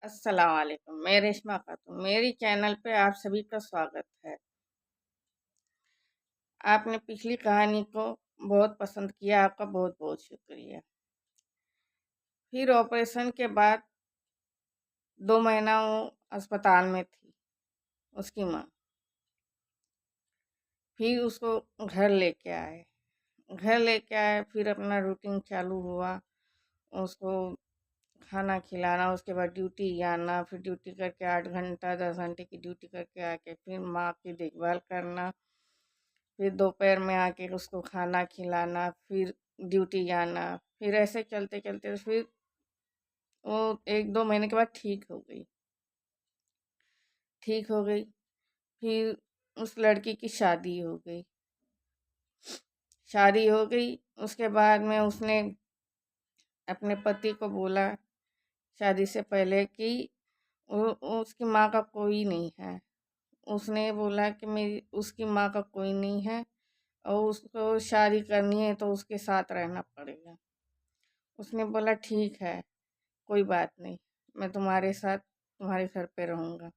अस्सलाम वालेकुम। मैं रेशमा खातून, मेरी चैनल पे आप सभी का स्वागत है। आपने पिछली कहानी को बहुत पसंद किया, आपका बहुत बहुत शुक्रिया। फिर ऑपरेशन के बाद 2 महीना वो अस्पताल में थी, उसकी माँ। फिर उसको घर लेके आए। फिर अपना रूटीन चालू हुआ। उसको खाना खिलाना, उसके बाद ड्यूटी जाना, फिर ड्यूटी करके 8 घंटा 10 घंटे की ड्यूटी करके आके फिर माँ की देखभाल करना। फिर दोपहर में आके उसको खाना खिलाना, फिर ड्यूटी जाना। फिर ऐसे चलते चलते फिर वो 1-2 महीने के बाद ठीक हो गई। फिर उस लड़की की शादी हो गई। उसके बाद में उसने अपने पति को बोला शादी से पहले कि उसकी माँ का कोई नहीं है। उसने बोला कि मेरी उसकी माँ का कोई नहीं है और उसको शादी करनी है तो उसके साथ रहना पड़ेगा। उसने बोला ठीक है, कोई बात नहीं, मैं तुम्हारे साथ तुम्हारे घर पे रहूँगा।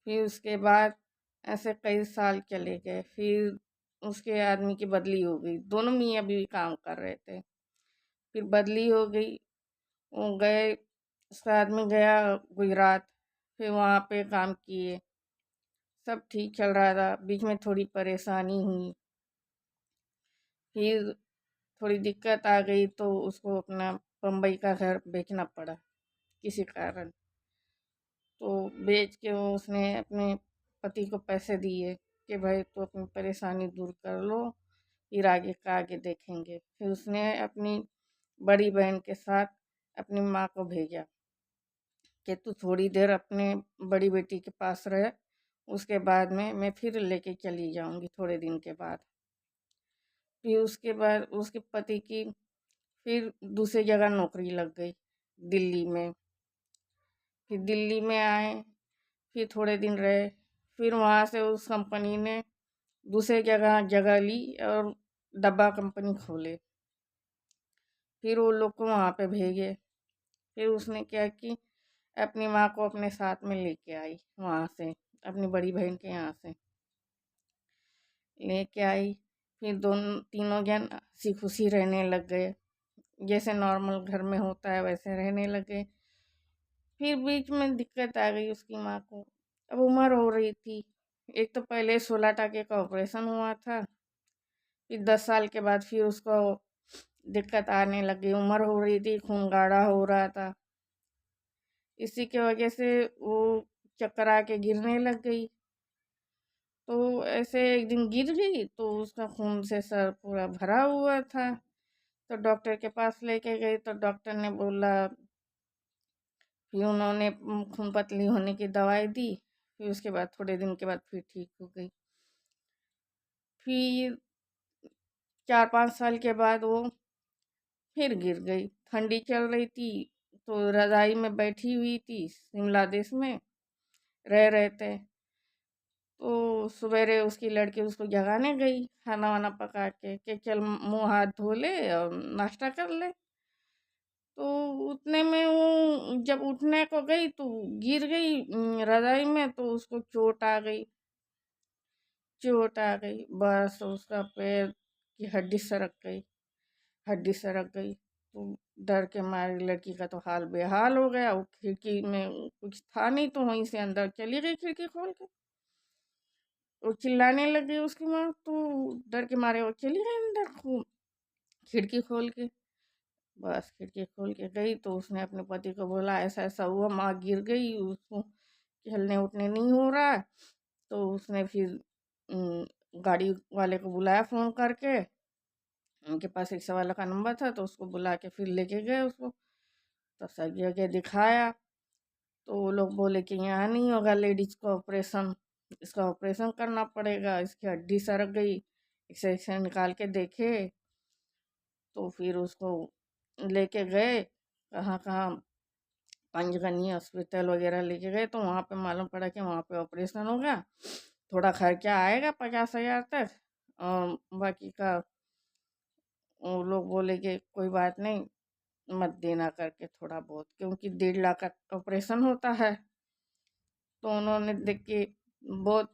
फिर उसके बाद ऐसे कई साल चले गए। फिर उसके आदमी की बदली हो गई। दोनों मियाँ बीवी काम कर रहे थे। फिर बदली हो गई। वो गए, उसका आदमी गया गुजरात। फिर वहाँ पे काम किए, सब ठीक चल रहा था। बीच में थोड़ी परेशानी हुई। फिर थोड़ी दिक्कत आ गई तो उसको अपना बम्बई का घर बेचना पड़ा किसी कारण। तो बेच के वो उसने अपने पति को पैसे दिए कि भाई तो अपनी परेशानी दूर कर लो, फिर आगे का आगे देखेंगे। फिर उसने अपनी बड़ी बहन के साथ अपनी माँ को भेजा कि तू थोड़ी देर अपने बड़ी बेटी के पास रह, उसके बाद में मैं फिर लेके चली जाऊंगी थोड़े दिन के बाद। फिर उसके बाद उसके पति की फिर दूसरी जगह नौकरी लग गई दिल्ली में। फिर दिल्ली में आए, फिर थोड़े दिन रहे। फिर वहाँ से उस कंपनी ने दूसरी जगह जगह ली और डब्बा कंपनी खोले। फिर वो लोग को वहाँ पे भेजे। फिर उसने क्या कि अपनी माँ को अपने साथ में लेके आई वहाँ से, अपनी बड़ी बहन के यहाँ से लेके आई। फिर दोनों तीनों जन हंसी खुशी रहने लग गए, जैसे नॉर्मल घर में होता है वैसे रहने लगे। फिर बीच में दिक्कत आ गई उसकी माँ को। अब उम्र हो रही थी। एक तो पहले 16 टाके का ऑपरेशन हुआ था। फिर 10 साल के बाद फिर उसको दिक्कत आने लगी, उम्र हो रही थी, खून गाढ़ा हो रहा था। इसी के वजह से वो चक्कर आके गिरने लग गई। तो ऐसे एक दिन गिर गई तो उसका खून से सर पूरा भरा हुआ था। तो डॉक्टर के पास लेके गई तो डॉक्टर ने बोला, फिर उन्होंने खून पतली होने की दवाई दी। फिर उसके बाद थोड़े दिन के बाद फिर ठीक हो गई। फिर 4-5 साल के बाद वो फिर गिर गई। ठंडी चल रही थी तो रज़ाई में बैठी हुई थी, शिमला देश में रह रहे थे। तो सवेरे उसकी लड़की उसको जगाने गई खाना वाना पका के कि चल मुंह हाथ धो ले और नाश्ता कर ले। तो उतने में वो जब उठने को गई तो गिर गई रज़ाई में, तो उसको चोट आ गई। बस उसका पैर की हड्डी सरक गई। तो डर के मारे लड़की का तो हाल बेहाल हो गया। वो खिड़की में कुछ था नहीं तो वहीं से अंदर चली गई खिड़की खोल के। वो चिल्लाने लगी उसकी माँ, तो डर के मारे वो चली गई अंदर खूब खिड़की खोल के। बस खिड़की खोल के गई तो उसने अपने पति को बोला ऐसा ऐसा हुआ, माँ गिर गई, उसको चलने उठने नहीं हो रहा। तो उसने फिर गाड़ी वाले को बुलाया फ़ोन करके। उनके पास रिक्शा वाला का नंबर था तो उसको बुला के फिर लेके गए उसको। तो सब जगह दिखाया तो वो लोग बोले कि यहाँ नहीं होगा लेडीज का ऑपरेशन, इसका ऑपरेशन करना पड़ेगा, इसकी हड्डी सरक गई। एक्सरे निकाल के देखे तो फिर उसको लेके गए कहाँ कहाँ, पंचगनी हॉस्पिटल वगैरह लेके गए तो वहाँ पे मालूम पड़ा कि वहाँ पे ऑपरेशन होगा। थोड़ा खर्चा आएगा 50,000 तक, और बाकी का वो लोग बोले कि कोई बात नहीं, मत देना करके थोड़ा बहुत, क्योंकि 1.5 लाख का ऑपरेशन होता है। तो उन्होंने देख के बहुत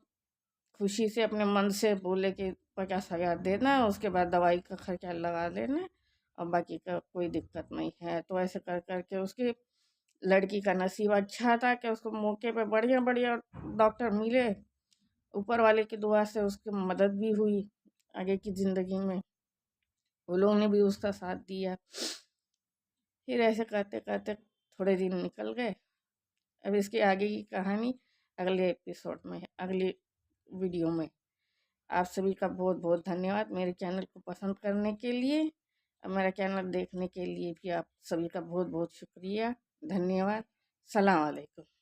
खुशी से अपने मन से बोले कि 50,000 देना है, उसके बाद दवाई का खर्चा लगा देना और बाकी का कोई दिक्कत नहीं है। तो ऐसे कर करके उसकी लड़की का नसीब अच्छा था कि उसको मौके पे बढ़िया बढ़िया डॉक्टर मिले। ऊपर वाले की दुआ से उसकी मदद भी हुई आगे की ज़िंदगी में, वो लोगों ने भी उसका साथ दिया। फिर ऐसे करते करते थोड़े दिन निकल गए। अब इसकी आगे की कहानी अगले एपिसोड में है, अगली वीडियो में। आप सभी का बहुत बहुत धन्यवाद मेरे चैनल को पसंद करने के लिए, और मेरा चैनल देखने के लिए भी आप सभी का बहुत बहुत शुक्रिया, धन्यवाद। सलाम अलैकुम।